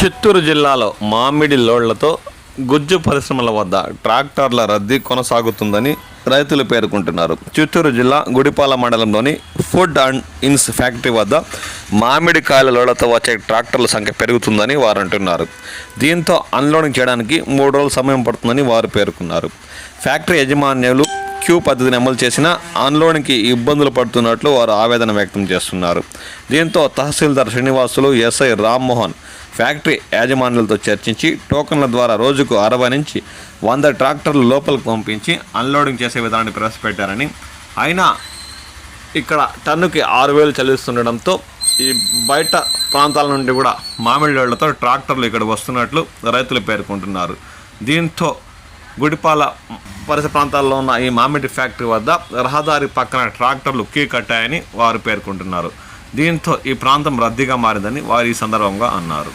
చిత్తూరు జిల్లాలో మామిడి లోళ్లతో గుజ్జు పరిశ్రమల వద్ద ట్రాక్టర్ల రద్దీ కొనసాగుతుందని రైతులు పేర్కొంటున్నారు. చిత్తూరు జిల్లా గుడిపాల మండలంలోని ఫుడ్ అండ్ ఇన్స్ ఫ్యాక్టరీ వద్ద మామిడి కాయల లోళ్లతో వచ్చే ట్రాక్టర్ల సంఖ్య పెరుగుతుందని వారు అంటున్నారు. దీంతో అన్లోడింగ్ చేయడానికి 3 రోజుల సమయం పడుతుందని వారు పేర్కొన్నారు. ఫ్యాక్టరీ యజమానులు క్యూ పద్ధతిని అమలు చేసిన అన్లోడింగ్కి ఇబ్బందులు పడుతున్నట్లు వారు ఆవేదన వ్యక్తం చేస్తున్నారు. దీంతో తహసీల్దార్ శ్రీనివాసులు, ఎస్ఐ రామ్మోహన్ ఫ్యాక్టరీ యాజమాన్యులతో చర్చించి టోకన్ల ద్వారా రోజుకు 60 నుంచి 100 ట్రాక్టర్లు లోపలికి పంపించి అన్లోడింగ్ చేసే విధానాన్ని ప్రవేశపెట్టారని, అయినా ఇక్కడ టన్నుకి 6,000 చెల్లిస్తుండడంతో ఈ బయట ప్రాంతాల నుండి కూడా మామిడి లోళ్లతో ట్రాక్టర్లు ఇక్కడ వస్తున్నట్లు రైతులు పేర్కొంటున్నారు. దీంతో గుడిపాల పరిసర ప్రాంతాల్లో ఉన్న ఈ మామిడి ఫ్యాక్టరీ వద్ద రహదారి పక్కన ట్రాక్టర్లు క్యూ కట్టాయని వారు పేర్కొంటున్నారు. దీంతో ఈ ప్రాంతం రద్దీగా మారిందని వారు ఈ సందర్భంగా అన్నారు.